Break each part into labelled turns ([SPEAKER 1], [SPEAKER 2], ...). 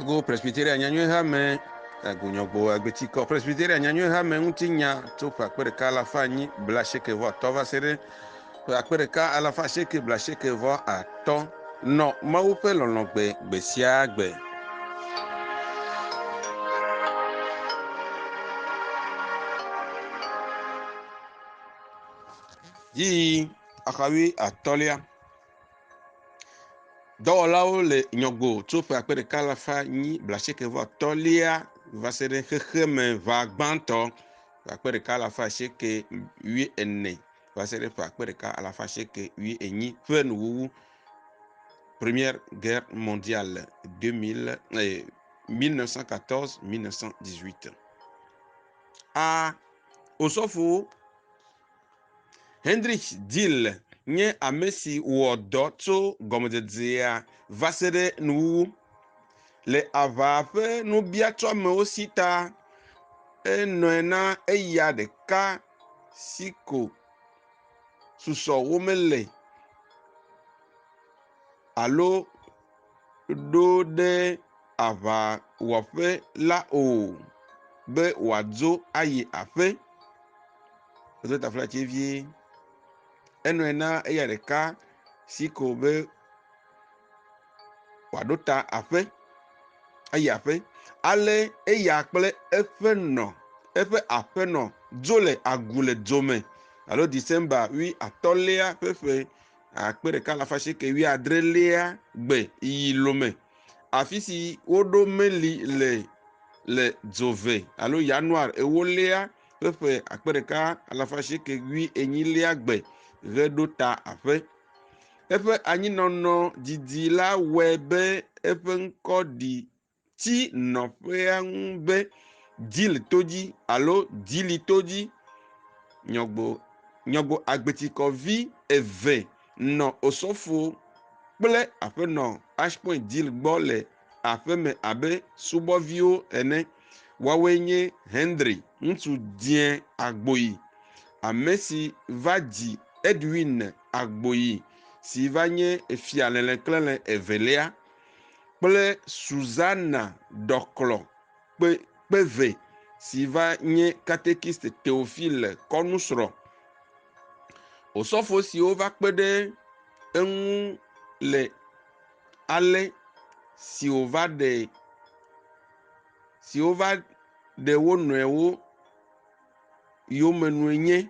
[SPEAKER 1] Go presbyteria nyanyo ha me agunyogbo agbetiko presbyteria nyanyo ha me ntinya to pakpereka la fanyi blasheke vo to va sere pakpereka ala fa sheke blasheke vo ato no mawu pe lologbe gbesia gbe yi akawi atolia dɔwɔlawo le nyɔgbo tso ƒe akpeɖeka alafa nyi blaasieke vɔ tɔlia va se ɖe xexeme va gbãtɔ ƒe akpeɖeka alafa asieke wi ene va se ɖe ƒe akpeɖeka alafa asieke wi enyi ƒe nuwuwu première guerre mondiale 1914-1918 a osɔfo Heinrich Dill nye ame si wɔ dɔ tso gɔmedzedzea va se ɖe nuwuwu le aʋa ƒe nubiatsɔmewo si ta enɔe na eya ɖeka si ko susɔ womele alo ɖo ɖe aʋawɔƒe la o be wòadzo ayi aƒe ozo tafla tsi vie enɔe na eya ɖeka si ko be wòaɖo ta aƒe ayi aƒe ale eya kple eƒe aƒenɔ dzo le agu le dzome alo December wi atɔlia ƒe ƒe akpeɖeka alafa asieke wi adrelia gbe yi lome afi si woɖo meli le dzove alo Januar ewolia ƒe ƒe akpeɖeka alafa asieke wi enyilia gbe ɣe ɖo ta aƒe eƒe anyinɔnɔ didi la wɔe be eƒe ŋkɔ ɖi tsi nɔƒea ŋu be Dill to dzi alo Dilli to dzi. Nyɔgbo agbetikɔvi eve nɔ osɔfo kple aƒenɔ Ashpoint Dill gbɔ le aƒeme abe subɔviwo ene. Woawoe nye Henry ŋutsu die Agboyi, ame si va dzi Edwin Agboyi si va nye fia lelekle evelia kple Susanna Dɔklɔ kpeve si va nye katekiste Theophile kɔnusrɔ̃. Osɔfo siwo va kpe ɖe eŋu le ale siwo va ɖe wo nɔewo yomenue nye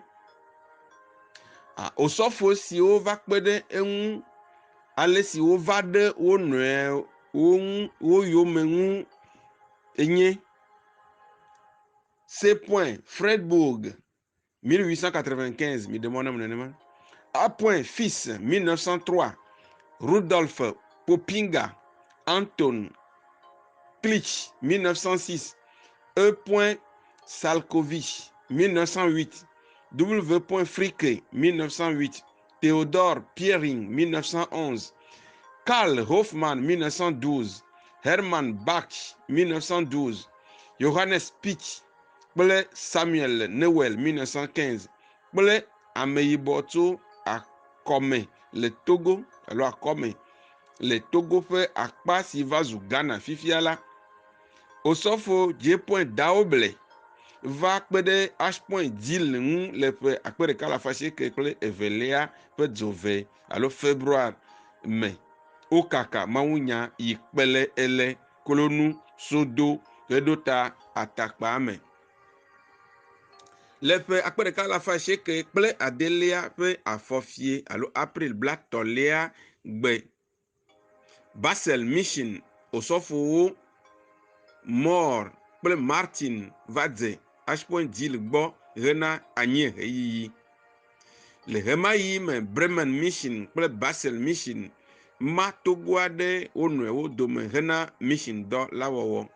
[SPEAKER 1] osɔfo siwo va kpe ɖe eŋu ale siwo va ɖe wo nɔewo ŋu wo yomeŋu enye C. Fredbourg 1895 mi demande mon nenema A. Fils 1903 Rudolf Popinga Anton Klitsch 1906 E. Salkovich 1908 W. Fricke 1908 Theodor Piering 1911 Karl Hoffmann 1912 Hermann Bach 1912 Johannes Pitch kple Samuel Newell 1915 kple ameyibɔ tso akɔme le Togo alo akɔme le Togo ƒe akpa si va zu Ghana fifia la. Osɔfo J. Daoble va kpe ɖe Ashpoint Dill ŋu le ƒe akpeɖeka alafa asieke kple evelia ƒe dzove alo Februar me. Okaka mawunya yi kpele ele kolonu sodo heɖo ta atakpa me. Le ƒe akpeɖeka alafa asieke kple adelia ƒe afɔfie alo April blatɔlia gbe Basel Mission osɔfowo Moore kple Martin va dze Ashpoint Dill gbɔ hena anyieheyiyi. Le hemayi me Bremen Mission kple Basel Mission ma Togo aɖe wo nɔewo dome hena mission dɔ la wɔwɔ.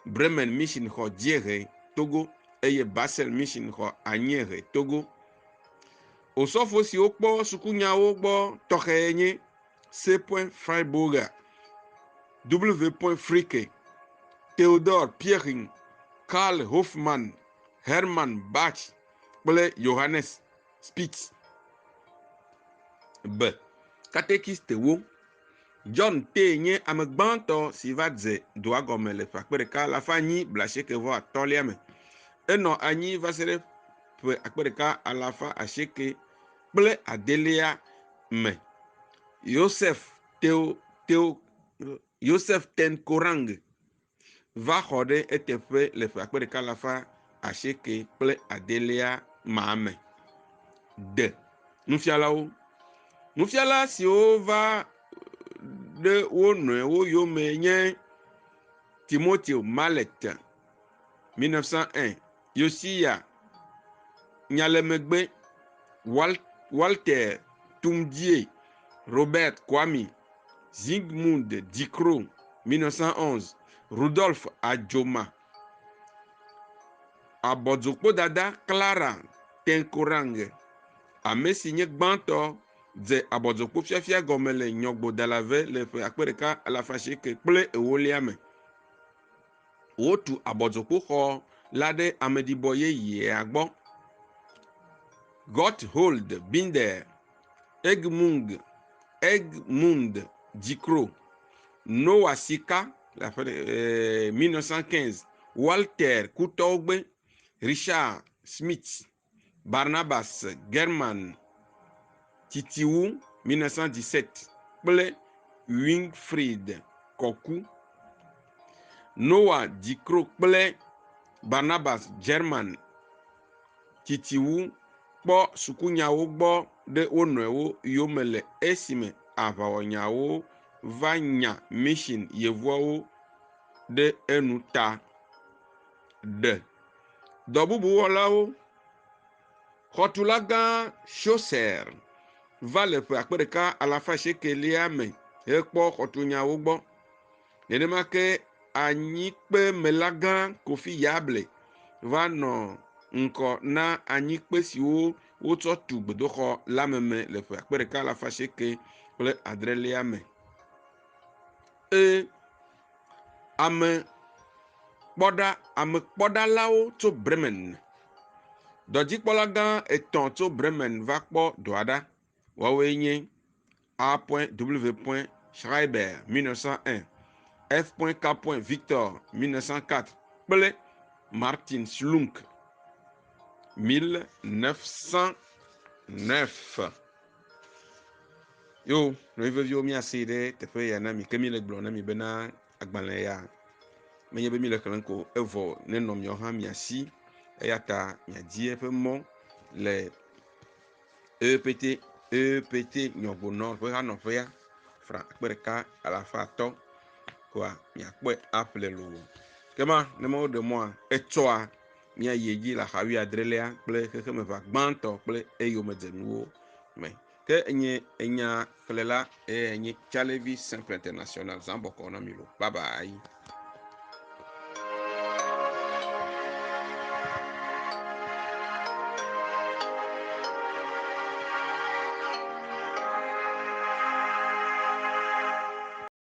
[SPEAKER 1] Bremen Mission xɔ dziehe Togo eye Basel Mission xɔ anyiehe Togo. Osɔfo siwo kpɔ sukunyawo gbɔ tɔxɛ nye C. Freiburger, W. Fricke, Theodor Piering, Karl Hoffmann, Hermann Bach kple Johannes Spitz. B. Katekistewo John te nye ame gbãtɔ si va dze doa gɔme le ƒe akpe ɖeka alafa anyi blaasieke vɔ atɔ̃lia me. Enɔ anyi va se ɖe ƒe akpe ɖeka alafa asieke kple adelia me. Joseph ten Korang va xɔ ɖe eteƒe le ƒe akpe ɖeka alafa asieke kple adelia ma me. De nufialawo. Nufiala siwo va ɖe wo nɔewo yome nye Timoteo Malet 1901, Yosia Nyalemegbe, Walter Tumdie, Robert Kwame, Zygmunt Dicro 1911, Rudolf Ajoma, Abodzokpo dada Clara Tenkorang, ame si nye gbãtɔ dze abodzokpo fiafia gɔme le Nyɔgbodalave le ƒe akpe ɖeka alafa asieke kple ewolia me. Wotu abodzokpo xɔ la ɖe ameɖibɔ yeyea gbɔ. Gotthold Binder, Egmund Dicro, Noah Sika 1915, Walter Kutogbe, Richard Smith, Barnabas German Titiwu 1917 kple Winfried Koku. Noah Dicro kple Barnabas German Titiwu kpɔ sukunyawo gbɔ ɖe wo nɔewo yome le esime aʋawɔnyawo va nya mission yevuawo ɖe enu ta. Dɔ bubu wɔlawo. Xɔtula gã Shoser va le ƒe akpe ɖeka alafa asiekelia me hekpɔ xɔtunyawo gbɔ. Nenema ke anyikpemela gã Kofi Yable va nɔ ŋkɔ na anyikpe siwo wotsɔ tu gbedoxɔ la me le ƒe akpe ɖeka alafa asieke kple adrelia me. Ame kpɔɖalawo tso Bremen. Dɔdzikpɔla gã 3 tso Bremen va kpɔ dɔa ɖa. Woawoe nye A.W. Schreiber 1901, F.K. Victor 1904 kple Martin Slunk 1909. Yo, noviviwo miasi ɖe teƒe ya na mi ke mi le gblɔ na mi bena agbalẽ ya menye be mi le xlẽm ko evɔ nenɔ miawo hã miasi, eya ta miadzi eƒe mɔ le EPT Nyɔgbonɔ ƒe hanɔƒea fra akpe ɖeka alafa atɔ̃ koa miakpɔe aƒle lowo. Kema ne mawo ɖe mɔa etsɔa miayi dzi le axa 17 kple xexeme ʋã gbãtɔ kple eyomedzenuwo me. Ke enye enya xlẽla enye Chalevi Simple International zã bɔkɔ na mi lo. Bye bye.